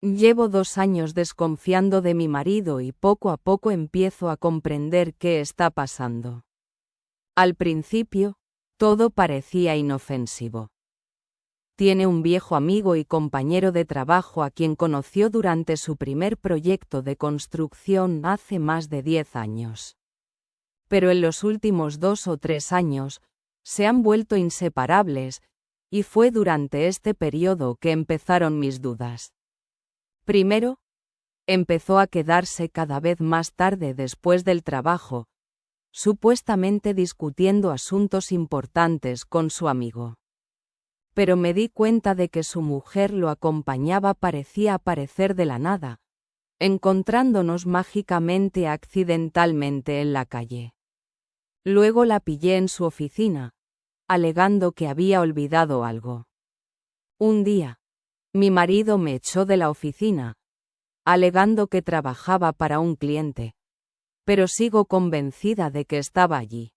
Llevo 2 años desconfiando de mi marido y poco a poco empiezo a comprender qué está pasando. Al principio, todo parecía inofensivo. Tiene un viejo amigo y compañero de trabajo a quien conoció durante su primer proyecto de construcción hace más de 10 años. Pero en los últimos 2 o 3 años, se han vuelto inseparables, y fue durante este periodo que empezaron mis dudas. Primero, empezó a quedarse cada vez más tarde después del trabajo, supuestamente discutiendo asuntos importantes con su amigo. Pero me di cuenta de que su mujer lo acompañaba parecía aparecer de la nada, encontrándonos mágicamente accidentalmente en la calle. Luego la pillé en su oficina, alegando que había olvidado algo. Un día, mi marido me echó de la oficina, alegando que trabajaba para un cliente, pero sigo convencida de que estaba allí.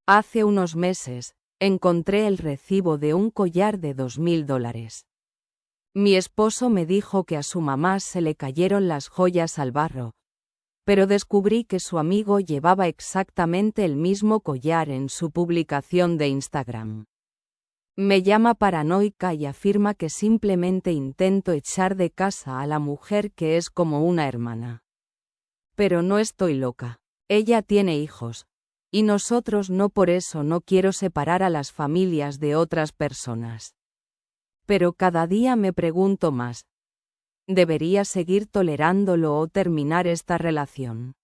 Hace unos meses, encontré el recibo de un collar de $2000. Mi esposo me dijo que a su mamá se le cayeron las joyas al barro, pero descubrí que su amigo llevaba exactamente el mismo collar en su publicación de Instagram. Me llama paranoica y afirma que simplemente intento echar de casa a la mujer que es como una hermana. Pero no estoy loca. Ella tiene hijos, y nosotros no, por eso no quiero separar a las familias de otras personas. Pero cada día me pregunto más. ¿Debería seguir tolerándolo o terminar esta relación?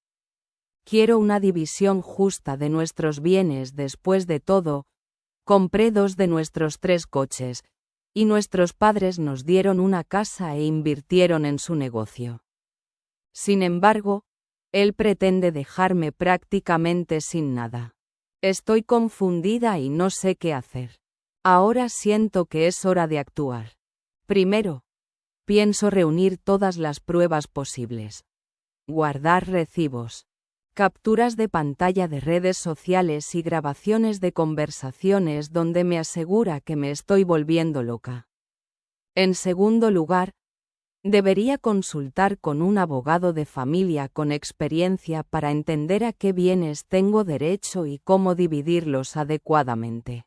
Quiero una división justa de nuestros bienes. Después de todo, compré 2 de nuestros 3 coches, y nuestros padres nos dieron una casa e invirtieron en su negocio. Sin embargo, él pretende dejarme prácticamente sin nada. Estoy confundida y no sé qué hacer. Ahora siento que es hora de actuar. Primero, pienso reunir todas las pruebas posibles. Guardar recibos, capturas de pantalla de redes sociales y grabaciones de conversaciones donde me asegura que me estoy volviendo loca. En segundo lugar, debería consultar con un abogado de familia con experiencia para entender a qué bienes tengo derecho y cómo dividirlos adecuadamente.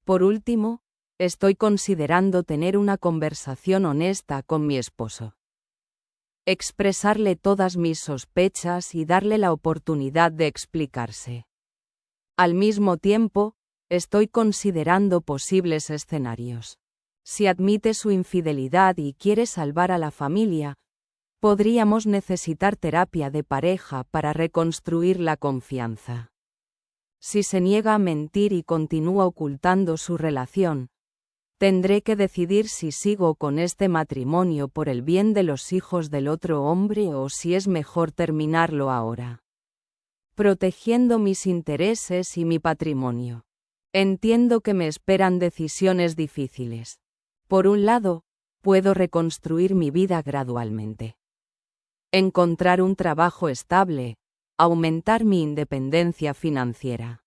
Por último, estoy considerando tener una conversación honesta con mi esposo. Expresarle todas mis sospechas y darle la oportunidad de explicarse. Al mismo tiempo, estoy considerando posibles escenarios. Si admite su infidelidad y quiere salvar a la familia, podríamos necesitar terapia de pareja para reconstruir la confianza. Si se niega a mentir y continúa ocultando su relación, tendré que decidir si sigo con este matrimonio por el bien de los hijos del otro hombre o si es mejor terminarlo ahora. Protegiendo mis intereses y mi patrimonio. Entiendo que me esperan decisiones difíciles. Por un lado, puedo reconstruir mi vida gradualmente. Encontrar un trabajo estable, aumentar mi independencia financiera.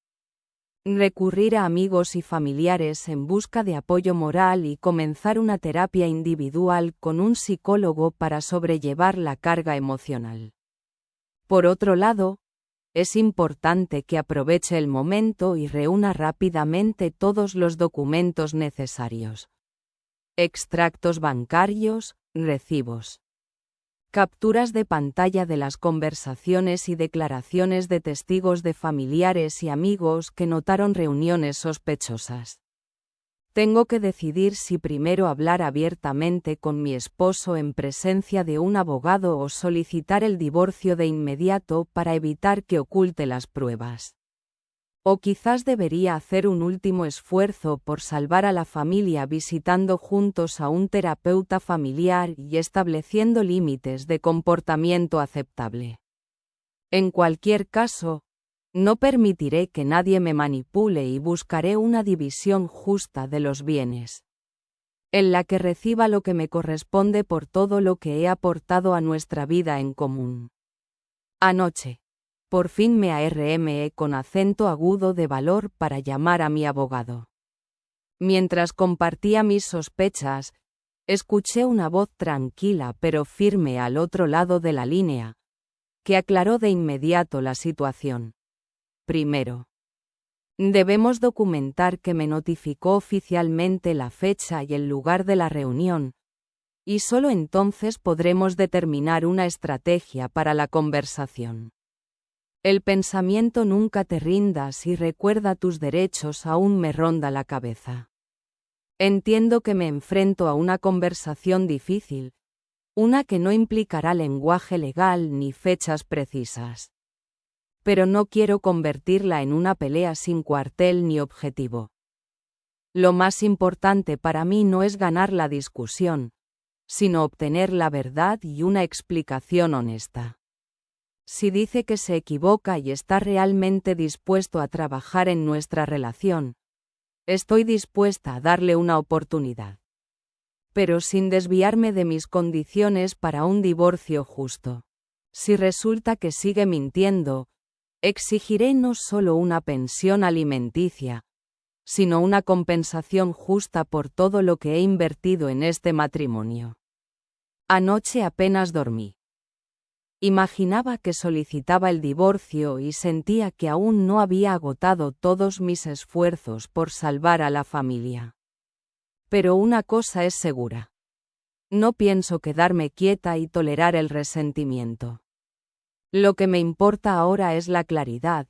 Recurrir a amigos y familiares en busca de apoyo moral y comenzar una terapia individual con un psicólogo para sobrellevar la carga emocional. Por otro lado, es importante que aproveche el momento y reúna rápidamente todos los documentos necesarios. Extractos bancarios, recibos. Capturas de pantalla de las conversaciones y declaraciones de testigos de familiares y amigos que notaron reuniones sospechosas. Tengo que decidir si primero hablar abiertamente con mi esposo en presencia de un abogado o solicitar el divorcio de inmediato para evitar que oculte las pruebas. O quizás debería hacer un último esfuerzo por salvar a la familia visitando juntos a un terapeuta familiar y estableciendo límites de comportamiento aceptable. En cualquier caso, no permitiré que nadie me manipule y buscaré una división justa de los bienes, en la que reciba lo que me corresponde por todo lo que he aportado a nuestra vida en común. Anoche, por fin me armé con acento agudo de valor para llamar a mi abogado. Mientras compartía mis sospechas, Escuché una voz tranquila pero firme al otro lado de la línea, que aclaró de inmediato la situación. Primero, debemos documentar que me notificó oficialmente la fecha y el lugar de la reunión, y solo entonces podremos determinar una estrategia para la conversación. El pensamiento nunca te rindas y recuerda tus derechos aún me ronda la cabeza. Entiendo que me enfrento a una conversación difícil, una que no implicará lenguaje legal ni fechas precisas. Pero no quiero convertirla en una pelea sin cuartel ni objetivo. Lo más importante para mí no es ganar la discusión, sino obtener la verdad y una explicación honesta. Si dice que se equivoca y está realmente dispuesto a trabajar en nuestra relación, estoy dispuesta a darle una oportunidad. Pero sin desviarme de mis condiciones para un divorcio justo. Si resulta que sigue mintiendo, exigiré no solo una pensión alimenticia, sino una compensación justa por todo lo que he invertido en este matrimonio. Anoche apenas dormí. Imaginaba que solicitaba el divorcio y sentía que aún no había agotado todos mis esfuerzos por salvar a la familia. Pero una cosa es segura. No pienso quedarme quieta y tolerar el resentimiento. Lo que me importa ahora es la claridad,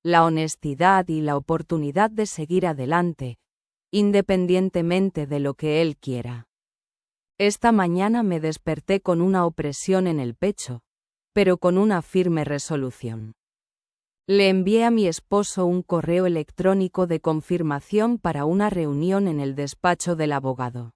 la honestidad y la oportunidad de seguir adelante, independientemente de lo que él quiera. Esta mañana me desperté con una opresión en el pecho, pero con una firme resolución. Le envié a mi esposo un correo electrónico de confirmación para una reunión en el despacho del abogado,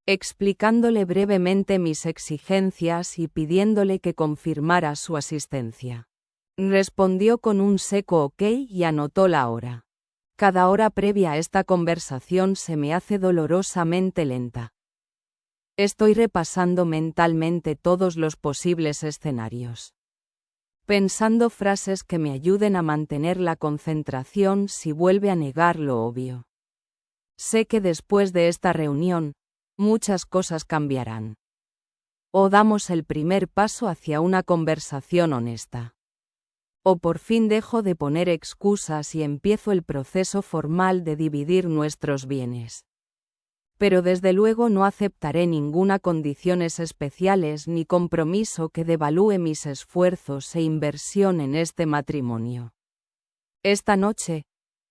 explicándole brevemente mis exigencias y pidiéndole que confirmara su asistencia. Respondió con un seco ok y anotó la hora. Cada hora previa a esta conversación se me hace dolorosamente lenta. Estoy repasando mentalmente todos los posibles escenarios, pensando frases que me ayuden a mantener la concentración si vuelve a negar lo obvio. Sé que después de esta reunión, muchas cosas cambiarán. O damos el primer paso hacia una conversación honesta. O por fin dejo de poner excusas y empiezo el proceso formal de dividir nuestros bienes. Pero desde luego no aceptaré ninguna condiciones especiales ni compromiso que devalúe mis esfuerzos e inversión en este matrimonio. Esta noche,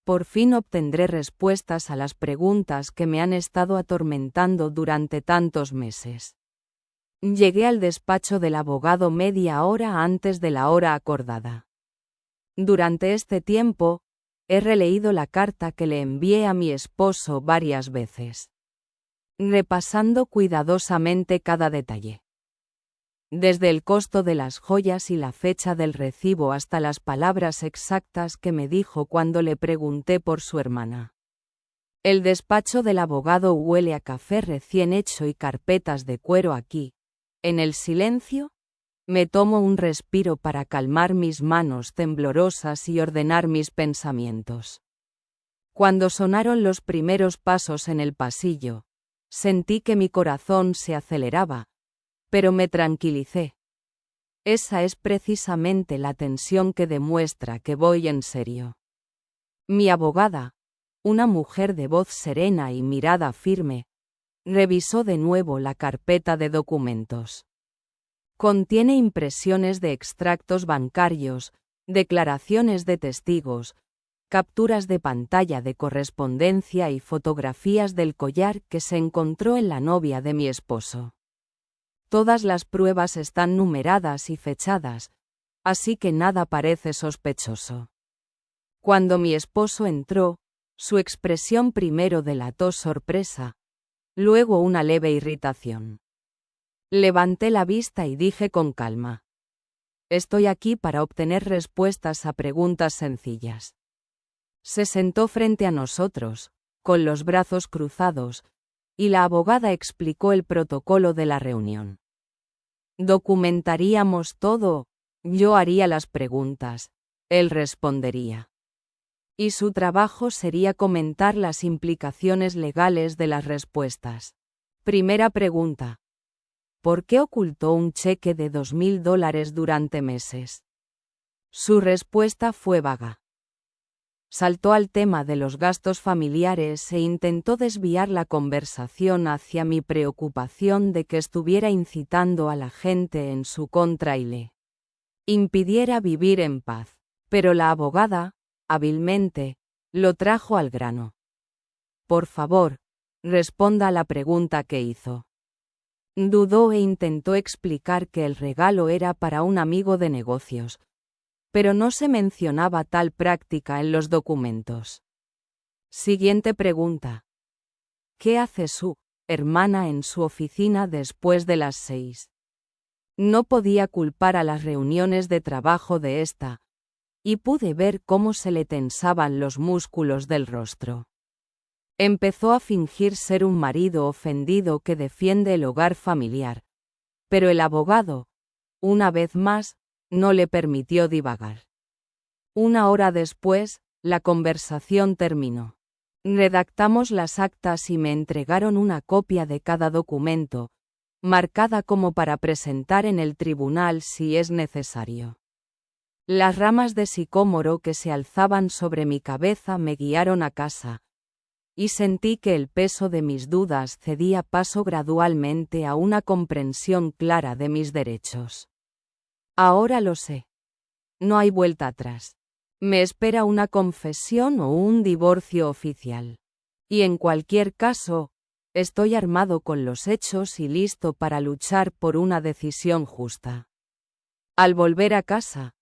por fin obtendré respuestas a las preguntas que me han estado atormentando durante tantos meses. Llegué al despacho del abogado media hora antes de la hora acordada. Durante este tiempo, he releído la carta que le envié a mi esposo varias veces, repasando cuidadosamente cada detalle. Desde el costo de las joyas y la fecha del recibo hasta las palabras exactas que me dijo cuando le pregunté por su hermana. El despacho del abogado huele a café recién hecho y carpetas de cuero aquí. En el silencio, me tomo un respiro para calmar mis manos temblorosas y ordenar mis pensamientos. Cuando sonaron los primeros pasos en el pasillo, sentí que mi corazón se aceleraba, pero me tranquilicé. Esa es precisamente la tensión que demuestra que voy en serio. Mi abogada, una mujer de voz serena y mirada firme, revisó de nuevo la carpeta de documentos. Contiene impresiones de extractos bancarios, declaraciones de testigos, capturas de pantalla de correspondencia y fotografías del collar que se encontró en la novia de mi esposo. Todas las pruebas están numeradas y fechadas, así que nada parece sospechoso. Cuando mi esposo entró, su expresión primero delató sorpresa, luego una leve irritación. Levanté la vista y dije con calma: estoy aquí para obtener respuestas a preguntas sencillas. Se sentó frente a nosotros, con los brazos cruzados, y la abogada explicó el protocolo de la reunión. Documentaríamos todo, yo haría las preguntas, él respondería. Y su trabajo sería comentar las implicaciones legales de las respuestas. Primera pregunta. ¿Por qué ocultó un cheque de $2.000 durante meses? Su respuesta fue vaga. Saltó al tema de los gastos familiares e intentó desviar la conversación hacia mi preocupación de que estuviera incitando a la gente en su contra y le impidiera vivir en paz. Pero la abogada, hábilmente, lo trajo al grano. Por favor, responda a la pregunta que hizo. Dudó e intentó explicar que el regalo era para un amigo de negocios, pero no se mencionaba tal práctica en los documentos. Siguiente pregunta. ¿Qué hace su hermana en su oficina después de las 6? No podía culpar a las reuniones de trabajo de esta, y pude ver cómo se le tensaban los músculos del rostro. Empezó a fingir ser un marido ofendido que defiende el hogar familiar, pero el abogado, una vez más, no le permitió divagar. Una hora después, la conversación terminó. Redactamos las actas y me entregaron una copia de cada documento, marcada como para presentar en el tribunal si es necesario. Las ramas de sicómoro que se alzaban sobre mi cabeza me guiaron a casa, y sentí que el peso de mis dudas cedía paso gradualmente a una comprensión clara de mis derechos. Ahora lo sé. No hay vuelta atrás. Me espera una confesión o un divorcio oficial. Y en cualquier caso, estoy armado con los hechos y listo para luchar por una decisión justa. Al volver a casa,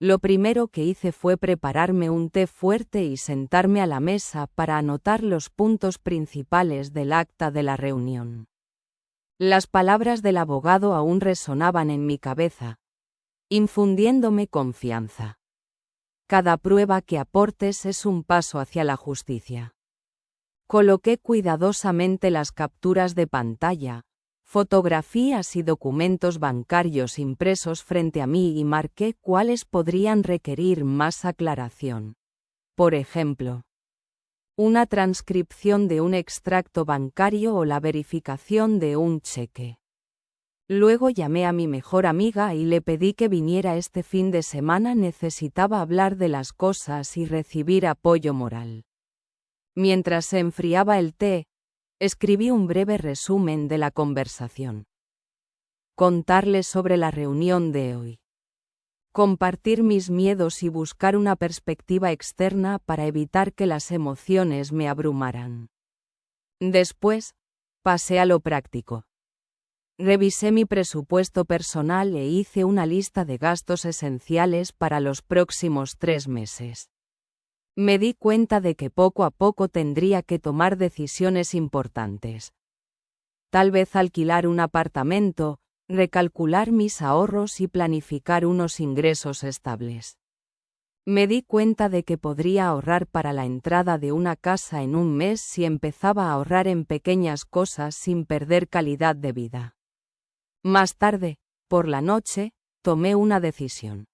lo primero que hice fue prepararme un té fuerte y sentarme a la mesa para anotar los puntos principales del acta de la reunión. Las palabras del abogado aún resonaban en mi cabeza, infundiéndome confianza. Cada prueba que aportes es un paso hacia la justicia. Coloqué cuidadosamente las capturas de pantalla, fotografías y documentos bancarios impresos frente a mí y marqué cuáles podrían requerir más aclaración. Por ejemplo, una transcripción de un extracto bancario o la verificación de un cheque. Luego llamé a mi mejor amiga y le pedí que viniera este fin de semana. Necesitaba hablar de las cosas y recibir apoyo moral. Mientras se enfriaba el té, escribí un breve resumen de la conversación. Contarle sobre la reunión de hoy. Compartir mis miedos y buscar una perspectiva externa para evitar que las emociones me abrumaran. Después, pasé a lo práctico. Revisé mi presupuesto personal e hice una lista de gastos esenciales para los próximos 3 meses. Me di cuenta de que poco a poco tendría que tomar decisiones importantes. Tal vez alquilar un apartamento, recalcular mis ahorros y planificar unos ingresos estables. Me di cuenta de que podría ahorrar para la entrada de una casa en un mes si empezaba a ahorrar en pequeñas cosas sin perder calidad de vida. Más tarde, por la noche, tomé una decisión.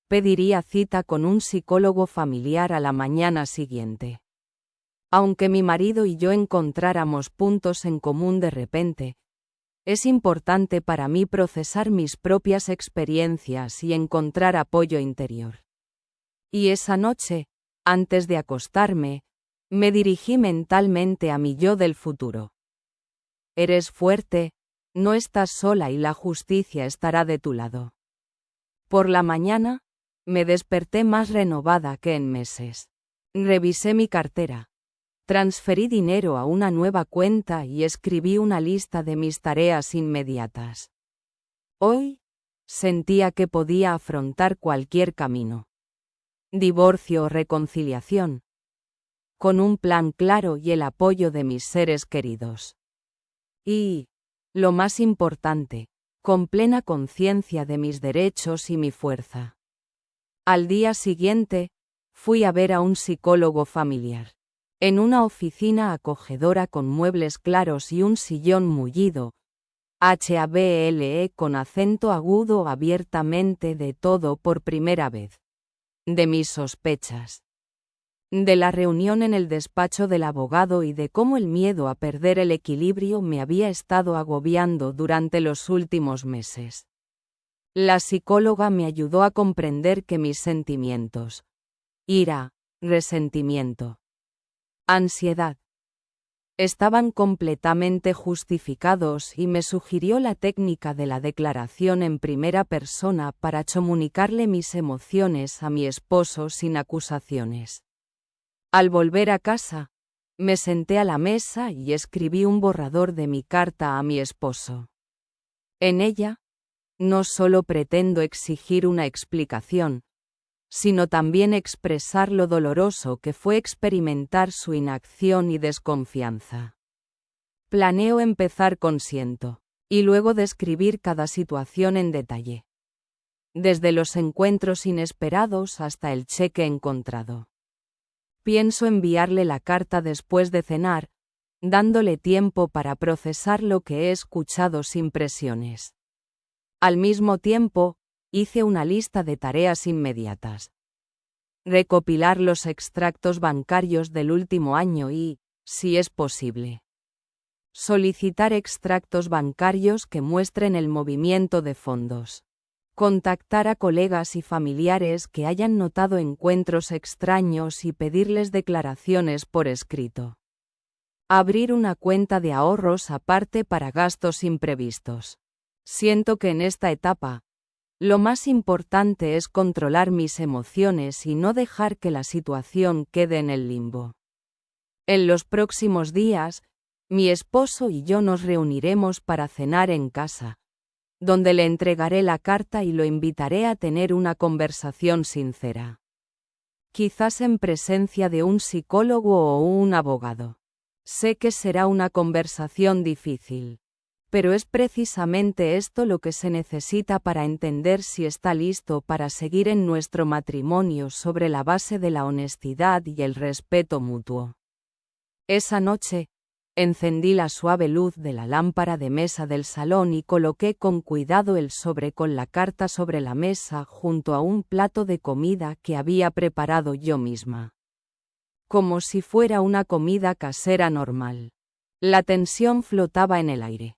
Pediría cita con un psicólogo familiar a la mañana siguiente. Aunque mi marido y yo encontráramos puntos en común de repente, es importante para mí procesar mis propias experiencias y encontrar apoyo interior. Y esa noche, antes de acostarme, me dirigí mentalmente a mi yo del futuro. Eres fuerte, no estás sola y la justicia estará de tu lado. Por la mañana, me desperté más renovada que en meses. Revisé mi cartera. Transferí dinero a una nueva cuenta y escribí una lista de mis tareas inmediatas. Hoy, sentía que podía afrontar cualquier camino. Divorcio o reconciliación. Con un plan claro y el apoyo de mis seres queridos. Y, lo más importante, con plena conciencia de mis derechos y mi fuerza. Al día siguiente, fui a ver a un psicólogo familiar. En una oficina acogedora con muebles claros y un sillón mullido, HABLE con acento agudo abiertamente de todo por primera vez. De mis sospechas. de la reunión en el despacho del abogado y de cómo el miedo a perder el equilibrio me había estado agobiando durante los últimos meses. La psicóloga me ayudó a comprender que mis sentimientos, ira, resentimiento, ansiedad, estaban completamente justificados y me sugirió la técnica de la declaración en primera persona para comunicarle mis emociones a mi esposo sin acusaciones. Al volver a casa, me senté a la mesa y escribí un borrador de mi carta a mi esposo. En ella, no solo pretendo exigir una explicación, sino también expresar lo doloroso que fue experimentar su inacción y desconfianza. Planeo empezar con siento, y luego describir cada situación en detalle. Desde los encuentros inesperados hasta el cheque encontrado. Pienso enviarle la carta después de cenar, dándole tiempo para procesar lo que he escuchado sin presiones. Al mismo tiempo, hice una lista de tareas inmediatas. Recopilar los extractos bancarios del último año y, si es posible, solicitar extractos bancarios que muestren el movimiento de fondos. Contactar a colegas y familiares que hayan notado encuentros extraños y pedirles declaraciones por escrito. Abrir una cuenta de ahorros aparte para gastos imprevistos. Siento que en esta etapa, lo más importante es controlar mis emociones y no dejar que la situación quede en el limbo. En los próximos días, mi esposo y yo nos reuniremos para cenar en casa, donde le entregaré la carta y lo invitaré a tener una conversación sincera. Quizás en presencia de un psicólogo o un abogado. Sé que será una conversación difícil. Pero es precisamente esto lo que se necesita para entender si está listo para seguir en nuestro matrimonio sobre la base de la honestidad y el respeto mutuo. Esa noche, encendí la suave luz de la lámpara de mesa del salón y coloqué con cuidado el sobre con la carta sobre la mesa junto a un plato de comida que había preparado yo misma. Como si fuera una comida casera normal. La tensión flotaba en el aire.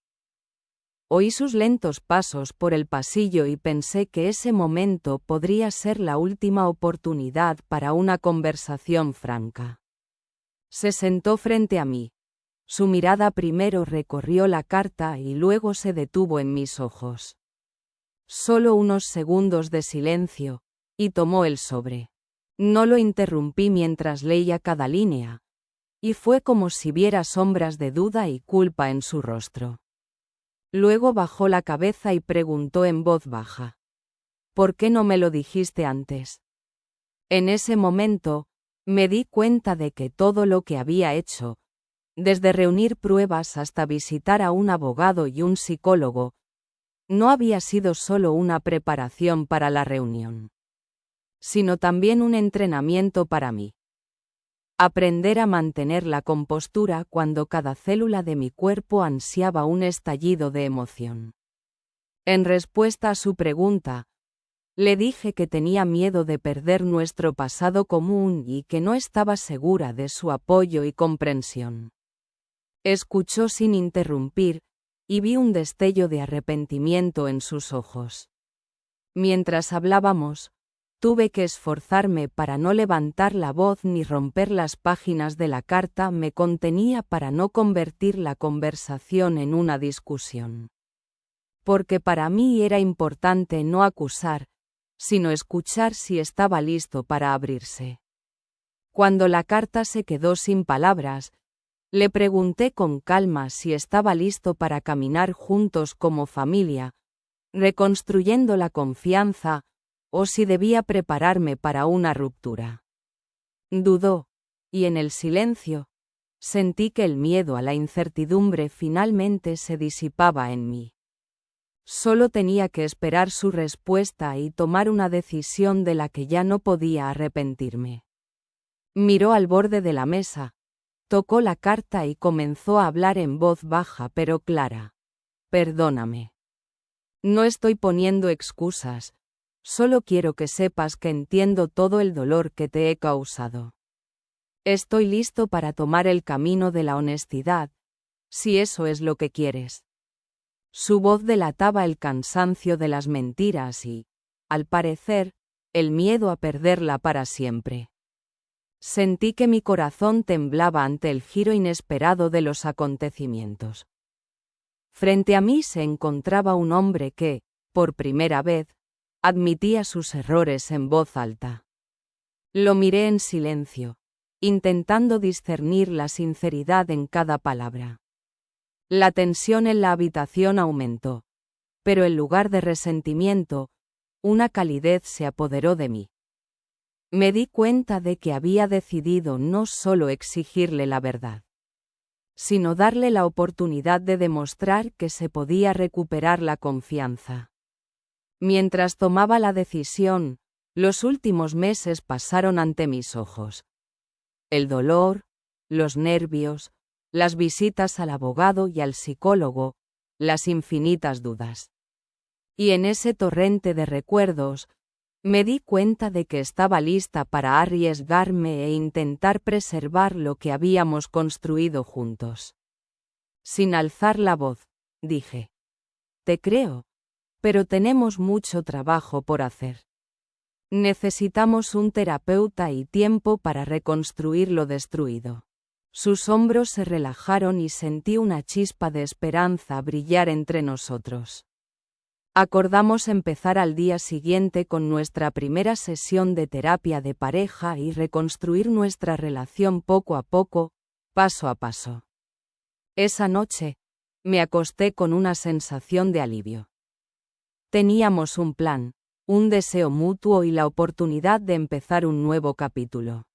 Oí sus lentos pasos por el pasillo y pensé que ese momento podría ser la última oportunidad para una conversación franca. Se sentó frente a mí. Su mirada primero recorrió la carta y luego se detuvo en mis ojos. Solo unos segundos de silencio, y tomó el sobre. No lo interrumpí mientras leía cada línea, y fue como si viera sombras de duda y culpa en su rostro. Luego bajó la cabeza y preguntó en voz baja. ¿Por qué no me lo dijiste antes? En ese momento, me di cuenta de que todo lo que había hecho, desde reunir pruebas hasta visitar a un abogado y un psicólogo, no había sido solo una preparación para la reunión, sino también un entrenamiento para mí. Aprender a mantener la compostura cuando cada célula de mi cuerpo ansiaba un estallido de emoción. En respuesta a su pregunta, le dije que tenía miedo de perder nuestro pasado común y que no estaba segura de su apoyo y comprensión. Escuchó sin interrumpir, y vi un destello de arrepentimiento en sus ojos. Mientras hablábamos, tuve que esforzarme para no levantar la voz ni romper las páginas de la carta. Me contenía para no convertir la conversación en una discusión. Porque para mí era importante no acusar, sino escuchar si estaba listo para abrirse. Cuando la carta se quedó sin palabras, le pregunté con calma si estaba listo para caminar juntos como familia, reconstruyendo la confianza, o si debía prepararme para una ruptura. Dudó, y en el silencio, sentí que el miedo a la incertidumbre finalmente se disipaba en mí. Solo tenía que esperar su respuesta y tomar una decisión de la que ya no podía arrepentirme. Miró al borde de la mesa, tocó la carta y comenzó a hablar en voz baja pero clara. Perdóname. No estoy poniendo excusas. Solo quiero que sepas que entiendo todo el dolor que te he causado. Estoy listo para tomar el camino de la honestidad, si eso es lo que quieres. Su voz delataba el cansancio de las mentiras y, al parecer, el miedo a perderla para siempre. Sentí que mi corazón temblaba ante el giro inesperado de los acontecimientos. Frente a mí se encontraba un hombre que, por primera vez, admitía sus errores en voz alta. Lo miré en silencio, intentando discernir la sinceridad en cada palabra. La tensión en la habitación aumentó, pero en lugar de resentimiento, una calidez se apoderó de mí. Me di cuenta de que había decidido no solo exigirle la verdad, sino darle la oportunidad de demostrar que se podía recuperar la confianza. Mientras tomaba la decisión, los últimos meses pasaron ante mis ojos. El dolor, los nervios, las visitas al abogado y al psicólogo, las infinitas dudas. Y en ese torrente de recuerdos, me di cuenta de que estaba lista para arriesgarme e intentar preservar lo que habíamos construido juntos. Sin alzar la voz, dije: Te creo, pero tenemos mucho trabajo por hacer. Necesitamos un terapeuta y tiempo para reconstruir lo destruido. Sus hombros se relajaron y sentí una chispa de esperanza brillar entre nosotros. Acordamos empezar al día siguiente con nuestra primera sesión de terapia de pareja y reconstruir nuestra relación poco a poco, paso a paso. Esa noche, me acosté con una sensación de alivio. Teníamos un plan, un deseo mutuo y la oportunidad de empezar un nuevo capítulo.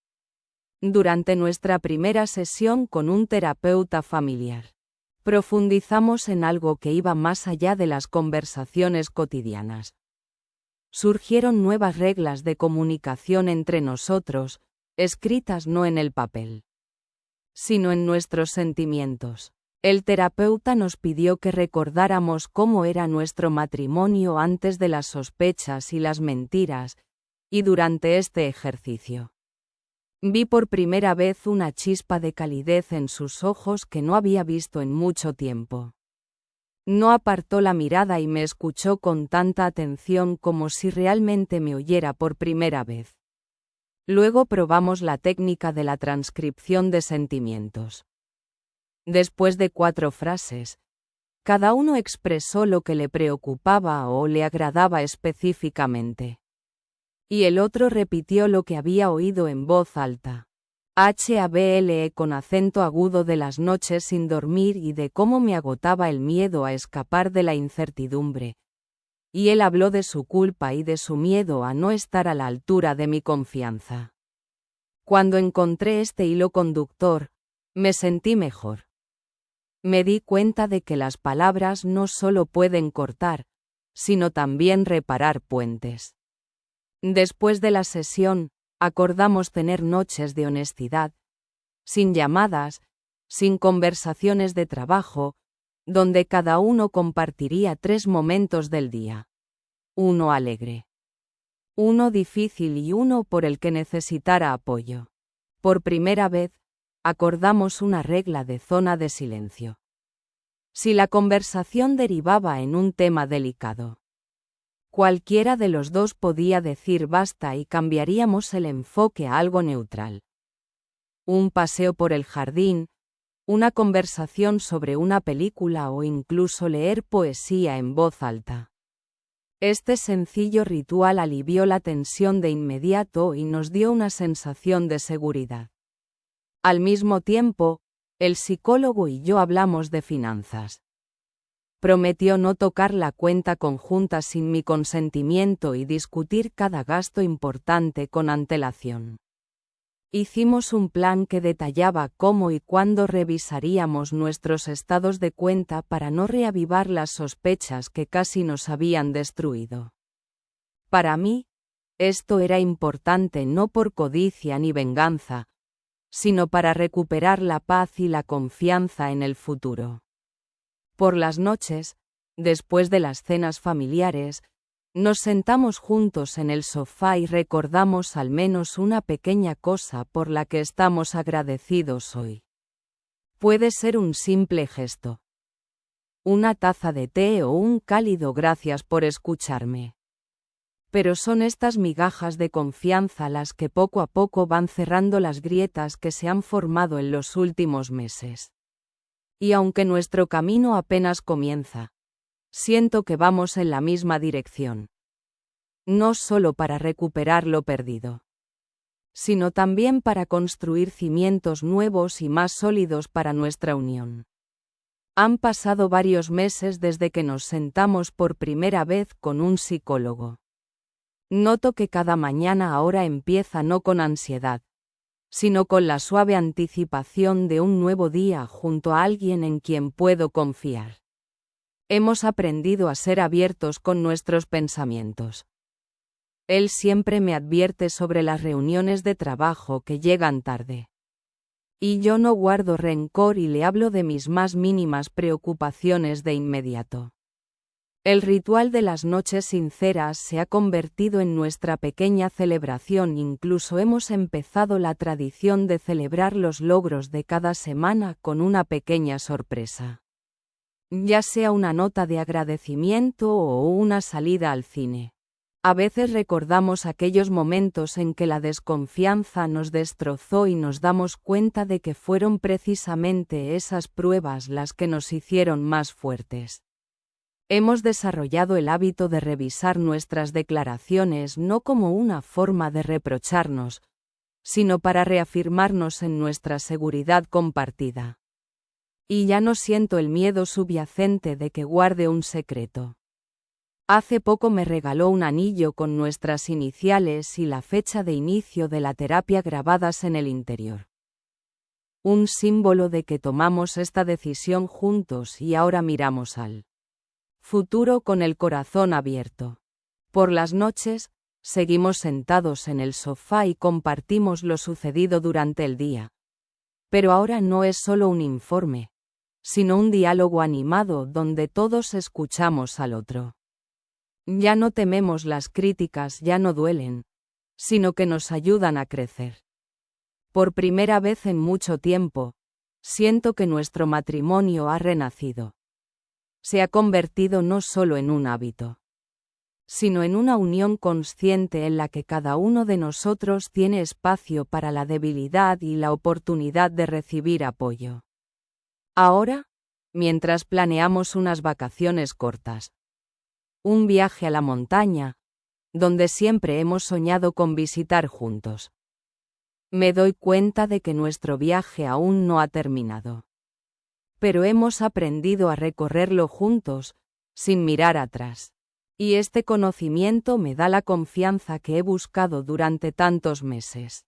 Durante nuestra primera sesión con un terapeuta familiar, profundizamos en algo que iba más allá de las conversaciones cotidianas. Surgieron nuevas reglas de comunicación entre nosotros, escritas no en el papel, sino en nuestros sentimientos. El terapeuta nos pidió que recordáramos cómo era nuestro matrimonio antes de las sospechas y las mentiras, y durante este ejercicio vi por primera vez una chispa de calidez en sus ojos que no había visto en mucho tiempo. No apartó la mirada y me escuchó con tanta atención como si realmente me oyera por primera vez. Luego probamos la técnica de la transcripción de sentimientos. Después de 4 frases, cada uno expresó lo que le preocupaba o le agradaba específicamente. Y el otro repitió lo que había oído en voz alta. Hable con acento agudo de las noches sin dormir y de cómo me agotaba el miedo a escapar de la incertidumbre. Y él habló de su culpa y de su miedo a no estar a la altura de mi confianza. Cuando encontré este hilo conductor, me sentí mejor. Me di cuenta de que las palabras no solo pueden cortar, sino también reparar puentes. Después de la sesión, acordamos tener noches de honestidad, sin llamadas, sin conversaciones de trabajo, donde cada uno compartiría 3 momentos del día. Uno alegre, uno difícil y uno por el que necesitara apoyo. Por primera vez, acordamos una regla de zona de silencio. Si la conversación derivaba en un tema delicado, cualquiera de los dos podía decir basta y cambiaríamos el enfoque a algo neutral. Un paseo por el jardín, una conversación sobre una película o incluso leer poesía en voz alta. Este sencillo ritual alivió la tensión de inmediato y nos dio una sensación de seguridad. Al mismo tiempo, el psicólogo y yo hablamos de finanzas. Prometió no tocar la cuenta conjunta sin mi consentimiento y discutir cada gasto importante con antelación. Hicimos un plan que detallaba cómo y cuándo revisaríamos nuestros estados de cuenta para no reavivar las sospechas que casi nos habían destruido. Para mí, esto era importante no por codicia ni venganza, sino para recuperar la paz y la confianza en el futuro. Por las noches, después de las cenas familiares, Nos sentamos juntos en el sofá y recordamos al menos una pequeña cosa por la que estamos agradecidos hoy. Puede ser un simple gesto, una taza de té o un cálido gracias por escucharme. Pero son estas migajas de confianza las que poco a poco van cerrando las grietas que se han formado en los últimos meses. Y aunque nuestro camino apenas comienza, siento que vamos en la misma dirección. No solo para recuperar lo perdido, sino también para construir cimientos nuevos y más sólidos para nuestra unión. Han pasado varios meses desde que nos sentamos por primera vez con un psicólogo. Noto que cada mañana ahora empieza no con ansiedad, sino con la suave anticipación de un nuevo día junto a alguien en quien puedo confiar. Hemos aprendido a ser abiertos con nuestros pensamientos. Él siempre me advierte sobre las reuniones de trabajo que llegan tarde. Y yo no guardo rencor y le hablo de mis más mínimas preocupaciones de inmediato. El ritual de las noches sinceras se ha convertido en nuestra pequeña celebración, incluso hemos empezado la tradición de celebrar los logros de cada semana con una pequeña sorpresa. Ya sea una nota de agradecimiento o una salida al cine. A veces recordamos aquellos momentos en que la desconfianza nos destrozó y nos damos cuenta de que fueron precisamente esas pruebas las que nos hicieron más fuertes. Hemos desarrollado el hábito de revisar nuestras declaraciones no como una forma de reprocharnos, sino para reafirmarnos en nuestra seguridad compartida. Y ya no siento el miedo subyacente de que guarde un secreto. Hace poco me regaló un anillo con nuestras iniciales y la fecha de inicio de la terapia grabadas en el interior. Un símbolo de que tomamos esta decisión juntos y ahora miramos al futuro con el corazón abierto. Por las noches, seguimos sentados en el sofá y compartimos lo sucedido durante el día. Pero ahora no es solo un informe, sino un diálogo animado donde todos escuchamos al otro. Ya no tememos las críticas, ya no duelen, sino que nos ayudan a crecer. Por primera vez en mucho tiempo, siento que nuestro matrimonio ha renacido. Se ha convertido no solo en un hábito, sino en una unión consciente en la que cada uno de nosotros tiene espacio para la debilidad y la oportunidad de recibir apoyo. Ahora, mientras planeamos unas vacaciones cortas, un viaje a la montaña, donde siempre hemos soñado con visitar juntos, me doy cuenta de que nuestro viaje aún no ha terminado. Pero hemos aprendido a recorrerlo juntos, sin mirar atrás. Y este conocimiento me da la confianza que he buscado durante tantos meses.